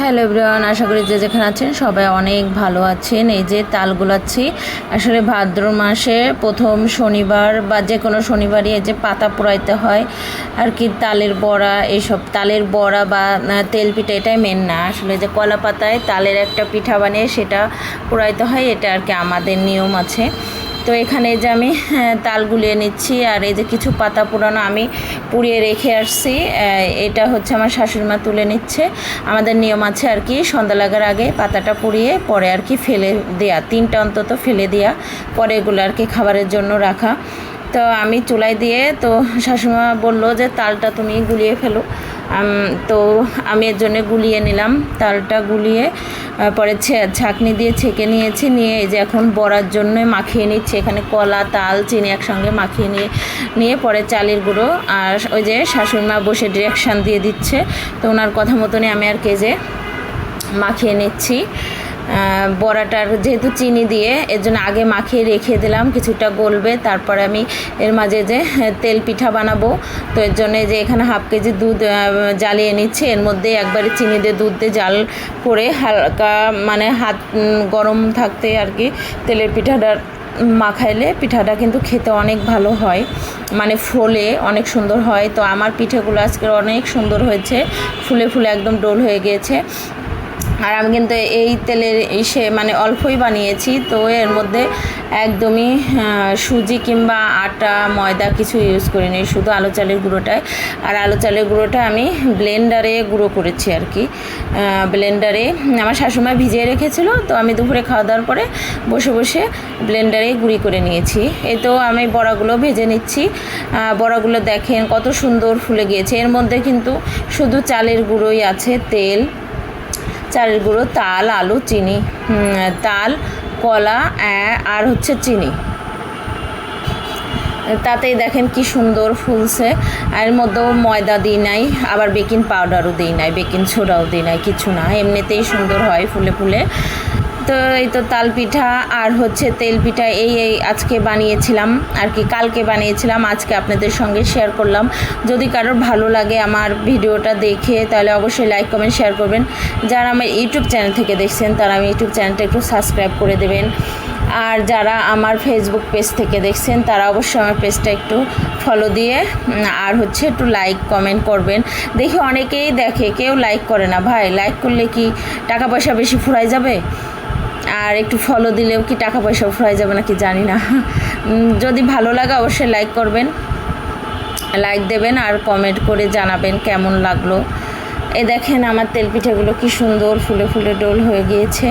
Hello everyone, আশা করি যে যেখানে আছেন সবাই অনেক ভালো আছেন। এই যে তাল গোলাচ্ছি। আসলে ভাদ্র মাসে প্রথম শনিবার বা যে কোনো শনিবারই এই যে পাতা পোড়াইতে হয় আর কি। তালের বড়া, এইসব তালের বড়া বা তেল পিঠা, এটাই মেন না। আসলে যে কলা পাতায় তালের একটা পিঠা বানিয়ে সেটা পোড়াইতে হয়, এটা আর কি আমাদের নিয়ম আছে। তো এখানে যে আমি তাল গুলিয়ে নিচ্ছি, আর এই যে কিছু পাতা পুরানো আমি পুড়িয়ে রেখে আসছি। এটা হচ্ছে আমার শাশুড়িমা তুলে নিচ্ছে। আমাদের নিয়ম আছে আর কি, সন্ধ্যা লাগার আগে পাতাটা পুড়িয়ে পরে আর কি ফেলে দেয়া, 3টা অন্তত ফেলে দেওয়া, পরে এগুলো আর কি খাবারের জন্য রাখা। তো আমি চুলায় দিয়ে, তো শাশুড়িমা বললো যে তালটা তুমি গুলিয়ে ফেলো। তো আমি এর জন্য গুলিয়ে নিলাম। তালটা গুলিয়ে পরে ছাঁকনি দিয়ে ছেঁকে নিয়েছি, নিয়ে এই যে এখন বড়ার জন্য মাখিয়ে নিচ্ছি। এখানে কলা, তাল, চিনি একসঙ্গে মাখিয়ে নিয়ে পরে চালের গুঁড়ো, আর ওই যে শাশুড়িমা বসে ডিরেকশান দিয়ে দিচ্ছে, তো ওনার কথা মতনই আমি আর কেজে মাখিয়ে নিচ্ছি। বড়াটার যেহেতু চিনি দিয়ে, এর জন্য আগে মাখিয়ে রেখে দিলাম, কিছুটা গলবে, তারপরে আমি এর মাঝে যে তেল পিঠা বানাবো। তো এর জন্য যে এখানে হাফ কেজি দুধ জ্বালিয়ে নিচ্ছি, এর মধ্যে একবারে চিনি দিয়ে দুধ দিয়ে জাল করে হালকা মানে হাত গরম থাকতে আর কি তেলের পিঠাটা মাখাইলে পিঠাটা কিন্তু খেতে অনেক ভালো হয়, মানে ফোলে অনেক সুন্দর হয়। তো আমার পিঠেগুলো আজকে অনেক সুন্দর হয়েছে, ফুলে ফুলে একদম ডোল হয়ে গিয়েছে। আর আমি কিন্তু এই তেলের মানে অল্পই বানিয়েছি, তো এর মধ্যে একদমই সুজি কিংবা আটা ময়দা কিছু ইউজ করিনি, শুধু আলো চালের গুঁড়োটায়। আর আলো চালের গুঁড়োটা আমি ব্লেন্ডারে গুঁড়ো করেছি আর কি। ব্লেন্ডারে আমার শাশুড়ি ভিজিয়ে রেখেছিল, তো আমি দুপুরে খাওয়া দাওয়ার পরে বসে বসে ব্লেন্ডারে গুঁড়ি করে নিয়েছি। এই তো আমি বড়াগুলো ভেজে নিচ্ছি। বড়াগুলো দেখেন কত সুন্দর ফুলে গিয়েছে। এর মধ্যে কিন্তু শুধু চালের গুঁড়োই আছে, তেল, চালের গুঁড়ো, তাল, আলু, চিনি, তাল, কলা আর হচ্ছে চিনি, তাতেই দেখেন কি সুন্দর ফুলছে। এর মধ্যেও ময়দা দিই নাই, আবার বেকিং পাউডারও দিই নাই, বেকিং সোডাও দিই নাই, কিছু না, এমনিতেই সুন্দর হয় ফুলে ফুলে। তো এই তো তাল পিঠা আর হচ্ছে তেল পিঠা এই আজকে বানিয়েছিলাম আর কি, কালকে বানিয়েছিলাম, আজকে আপনাদের সঙ্গে শেয়ার করলাম। যদি কারোর ভালো লাগে আমার ভিডিওটা দেখে, তাহলে অবশ্যই লাইক কমেন্ট শেয়ার করবেন। যারা আমার ইউটিউব চ্যানেল থেকে দেখছেন তারা আমার ইউটিউব চ্যানেলটা একটু সাবস্ক্রাইব করে দেবেন। আর যারা আমার ফেসবুক পেজ থেকে দেখছেন তারা অবশ্যই আমার পেজটা একটু ফলো দিয়ে আর হচ্ছে একটু লাইক কমেন্ট করবেন। দেখি অনেকেই দেখে, কেউ লাইক করে না। ভাই, লাইক করলে কি টাকা পয়সা বেশি ফুরাই যাবে? আর একটু ফলো দিলেও কি টাকা পয়সা ফুরাই যাবে নাকি জানি না। যদি ভালো লাগে অবশ্যই লাইক করবেন, লাইক দেবেন আর কমেন্ট করে জানাবেন কেমন লাগলো। এই দেখেন আমার তেল পিঠাগুলো কি সুন্দর ফুলে ফুলে ডোল হয়ে গিয়েছে।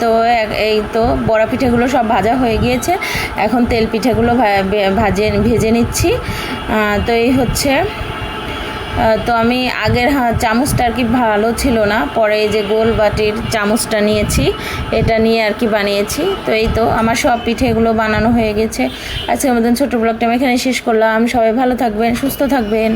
তো এই তো বড়া পিঠাগুলো সব ভাজা হয়ে গিয়েছে, এখন তেল পিঠাগুলো ভেজে নিচ্ছি। তো এই হচ্ছে, তো আমি আগের চামচটা আর কি ভালো ছিল না, পরে এই যে গোল বাটির চামচটা নিয়েছি, এটা নিয়ে আর কি বানিয়েছি। তো এই তো আমার সব পিঠেগুলো বানানো হয়ে গেছে। আজকের মতন ছোটো ব্লগটা আমি এখানে শেষ করলাম। সবাই ভালো থাকবেন, সুস্থ থাকবেন।